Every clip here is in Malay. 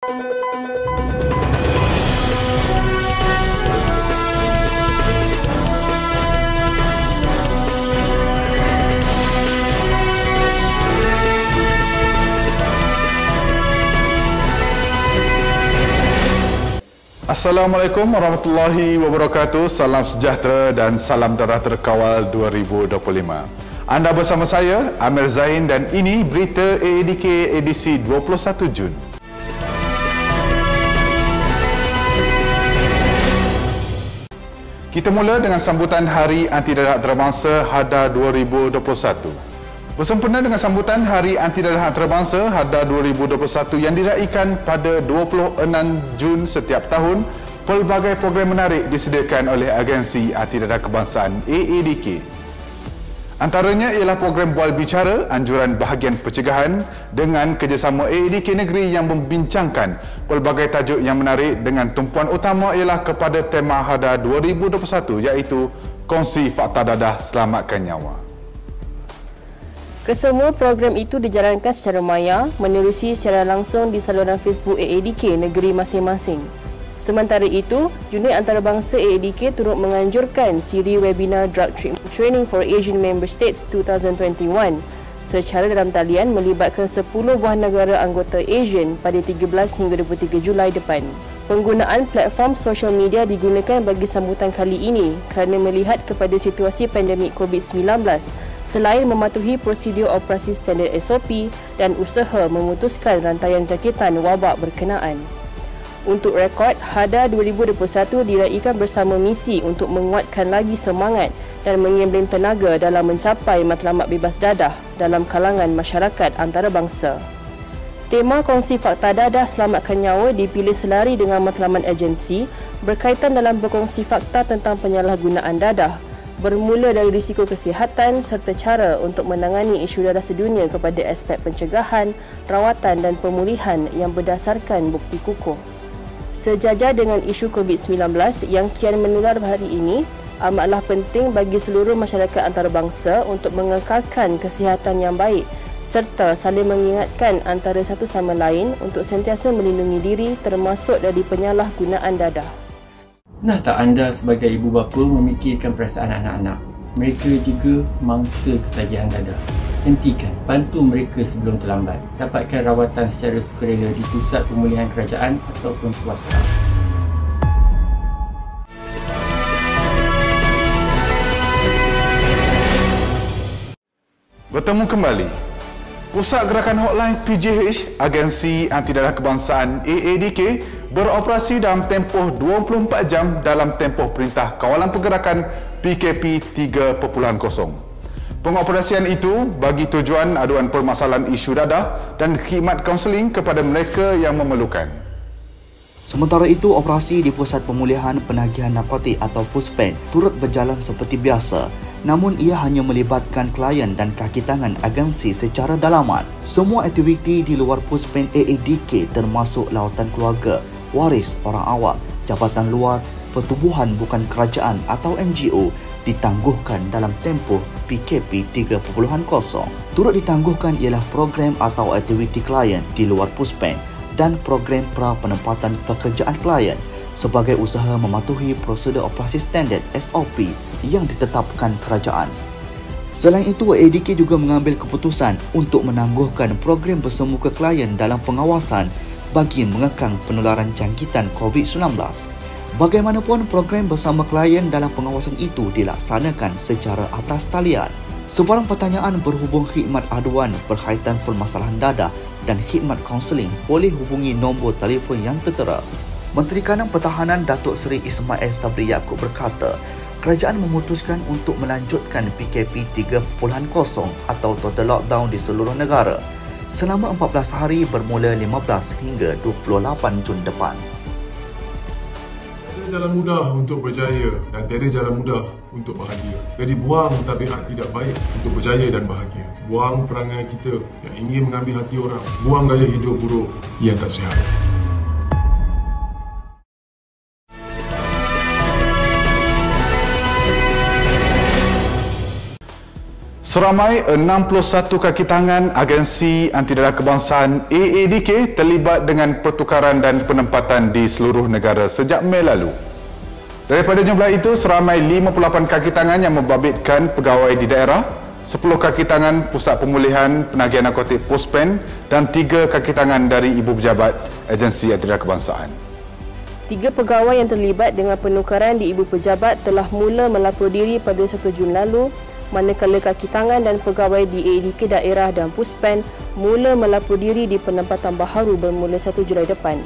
Assalamualaikum warahmatullahi wabarakatuh. Salam sejahtera dan salam darah terkawal 2025. Anda bersama saya, Amir Zain, dan ini berita AADK edisi 21 Jun. Kita mula dengan sambutan Hari Anti Dadah Antarabangsa HADA 2021. Bersempena dengan sambutan Hari Anti Dadah Antarabangsa HADA 2021 yang diraikan pada 26 Jun setiap tahun, pelbagai program menarik disediakan oleh Agensi Anti Dadah Kebangsaan AADK. Antaranya ialah program Bual Bicara, anjuran bahagian pencegahan dengan kerjasama AADK Negeri yang membincangkan pelbagai tajuk yang menarik dengan tumpuan utama ialah kepada tema HADA 2021 iaitu Kongsi Fakta Dadah Selamatkan Nyawa. Kesemua program itu dijalankan secara maya menerusi secara langsung di saluran Facebook AADK negeri masing-masing. Sementara itu, Unit Antarabangsa AADK turut menganjurkan siri webinar Drug Treatment Training for Asian Member States 2021 secara dalam talian melibatkan 10 buah negara anggota ASEAN pada 13 hingga 23 Julai depan. Penggunaan platform sosial media digunakan bagi sambutan kali ini kerana melihat kepada situasi pandemik COVID-19 selain mematuhi prosedur operasi standard SOP dan usaha memutuskan rantaian jangkitan wabak berkenaan. Untuk rekod, HADA 2021 diraikan bersama misi untuk menguatkan lagi semangat dan mengemblem tenaga dalam mencapai matlamat bebas dadah dalam kalangan masyarakat antarabangsa. Tema Kongsi Fakta Dadah Selamatkan Nyawa dipilih selari dengan matlamat agensi berkaitan dalam berkongsi fakta tentang penyalahgunaan dadah, bermula dari risiko kesihatan serta cara untuk menangani isu dadah sedunia kepada aspek pencegahan, rawatan dan pemulihan yang berdasarkan bukti kukuh. Sejajar dengan isu COVID-19 yang kian menular hari ini, amatlah penting bagi seluruh masyarakat antarabangsa untuk mengekalkan kesihatan yang baik serta saling mengingatkan antara satu sama lain untuk sentiasa melindungi diri termasuk dari penyalahgunaan dadah. Pernah tak anda sebagai ibu bapa memikirkan perasaan anak-anak? Mereka juga mangsa ketagihan dadah. Hentikan, bantu mereka sebelum terlambat. Dapatkan rawatan secara sukarela di pusat pemulihan kerajaan ataupun swasta. Bertemu kembali. Pusat Gerakan Hotline PJH, Agensi Anti Dadah Kebangsaan AADK, beroperasi dalam tempoh 24 jam dalam tempoh Perintah Kawalan Pergerakan PKP 3.0. Pengoperasian itu bagi tujuan aduan permasalahan isu dadah dan khidmat kaunseling kepada mereka yang memerlukan. Sementara itu, operasi di Pusat Pemulihan Penagihan Narkotik atau PUSPEN turut berjalan seperti biasa. Namun ia hanya melibatkan klien dan kaki tangan agensi secara dalaman. Semua aktiviti di luar PUSPEN AADK termasuk lawatan keluarga, waris orang awam, jabatan luar, pertubuhan bukan kerajaan atau NGO ditangguhkan dalam tempoh PKP 3.0. Turut ditangguhkan ialah program atau aktiviti klien di luar PUSPEN dan program pra-penempatan pekerjaan klien sebagai usaha mematuhi prosedur operasi standard SOP yang ditetapkan kerajaan. Selain itu, AADK juga mengambil keputusan untuk menangguhkan program bersemuka klien dalam pengawasan bagi mengekang penularan jangkitan COVID-19. Bagaimanapun, program bersama klien dalam pengawasan itu dilaksanakan secara atas talian. Sebarang pertanyaan berhubung khidmat aduan berkaitan permasalahan dadah dan khidmat kaunseling boleh hubungi nombor telefon yang tertera. Menteri Kanan Pertahanan Datuk Seri Ismail Sabri Yaakob berkata, kerajaan memutuskan untuk melanjutkan PKP 3.0 atau total lockdown di seluruh negara selama 14 hari bermula 15 hingga 28 Jun depan. Tiada jalan mudah untuk berjaya dan tiada jalan mudah untuk bahagia. Jadi buang tabiat tidak baik untuk berjaya dan bahagia. Buang perangai kita yang ingin mengambil hati orang. Buang gaya hidup buruk yang tak sihat. Seramai 61 kaki tangan agensi antidadah kebangsaan AADK terlibat dengan pertukaran dan penempatan di seluruh negara sejak Mei lalu. Daripada jumlah itu, seramai 58 kaki tangan yang membabitkan pegawai di daerah, 10 kaki tangan Pusat Pemulihan Penagihan Narkotik POSPEN dan 3 kaki tangan dari Ibu Pejabat Agensi Antidadah Kebangsaan. 3 pegawai yang terlibat dengan penukaran di Ibu Pejabat telah mula melapor diri pada 1 Jun lalu, manakala kaki tangan dan pegawai di AADK daerah dan POSPEN mula melapor diri di penempatan baharu bermula 1 Julai depan.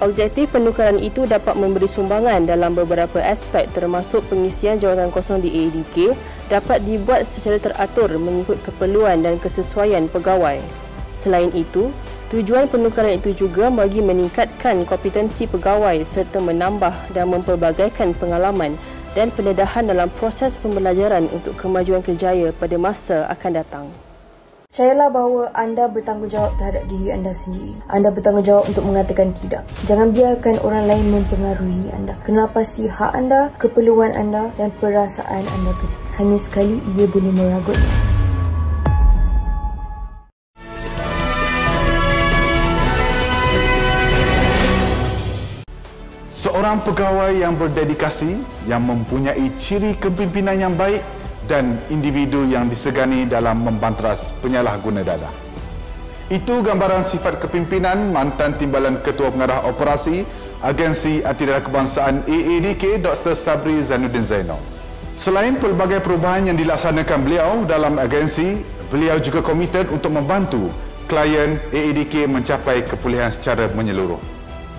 Objektif penukaran itu dapat memberi sumbangan dalam beberapa aspek termasuk pengisian jawatan kosong di AADK dapat dibuat secara teratur mengikut keperluan dan kesesuaian pegawai. Selain itu, tujuan penukaran itu juga bagi meningkatkan kompetensi pegawai serta menambah dan mempelbagaikan pengalaman dan pendedahan dalam proses pembelajaran untuk kemajuan kerjaya pada masa akan datang. Percayalah bahawa anda bertanggungjawab terhadap diri anda sendiri. Anda bertanggungjawab untuk mengatakan tidak. Jangan biarkan orang lain mempengaruhi anda. Kenal pasti hak anda, keperluan anda dan perasaan anda penting. Hanya sekali ia boleh meragutnya. Seorang pegawai yang berdedikasi, yang mempunyai ciri kepimpinan yang baik dan individu yang disegani dalam membanteras penyalahguna dadah. Itu gambaran sifat kepimpinan mantan Timbalan Ketua Pengarah Operasi Agensi Antidadah Kebangsaan AADK Dr. Sabri Zainuddin Zainal. Selain pelbagai perubahan yang dilaksanakan beliau dalam agensi, beliau juga komited untuk membantu klien AADK mencapai kepulihan secara menyeluruh.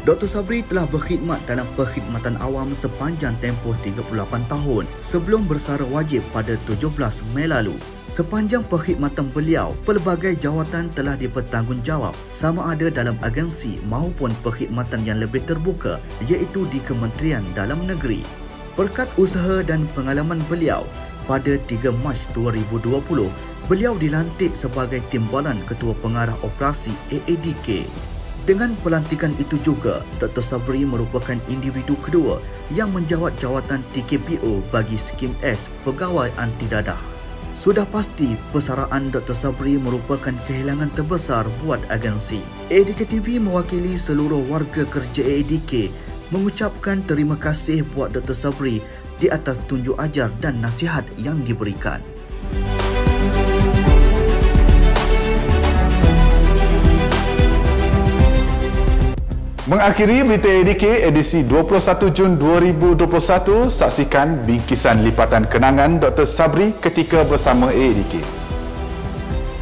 Dr. Sabri telah berkhidmat dalam perkhidmatan awam sepanjang tempoh 38 tahun sebelum bersara wajib pada 17 Mei lalu. Sepanjang perkhidmatan beliau, pelbagai jawatan telah dipertanggungjawab sama ada dalam agensi maupun perkhidmatan yang lebih terbuka iaitu di Kementerian Dalam Negeri. Berkat usaha dan pengalaman beliau, pada 3 Mac 2020, beliau dilantik sebagai Timbalan Ketua Pengarah Operasi AADK. Dengan pelantikan itu juga, Dr. Sabri merupakan individu kedua yang menjawat jawatan TKPO bagi Skim S Pegawai Anti Dadah. Sudah pasti persaraan Dr. Sabri merupakan kehilangan terbesar buat agensi. AADK TV mewakili seluruh warga kerja AADK mengucapkan terima kasih buat Dr. Sabri di atas tunjuk ajar dan nasihat yang diberikan. Mengakhiri berita AADK edisi 21 Jun 2021, saksikan bingkisan lipatan kenangan Dr. Sabri ketika bersama AADK.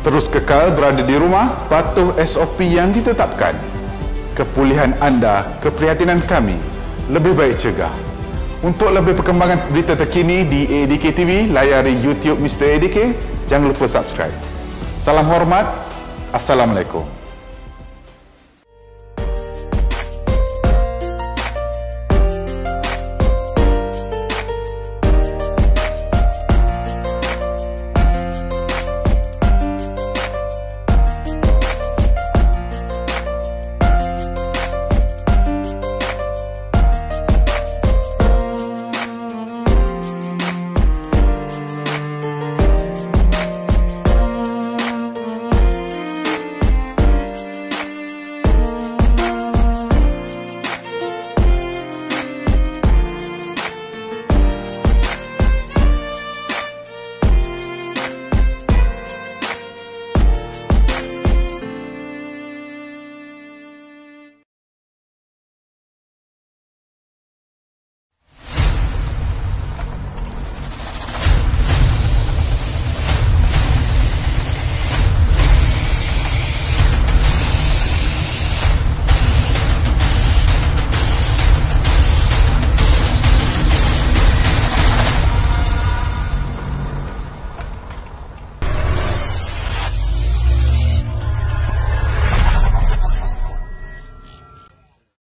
Terus kekal berada di rumah, patuh SOP yang ditetapkan. Kepulihan anda, keprihatinan kami, lebih baik cegah. Untuk lebih perkembangan berita terkini di AADK TV, layari YouTube Mr. AADK. Jangan lupa subscribe. Salam hormat. Assalamualaikum.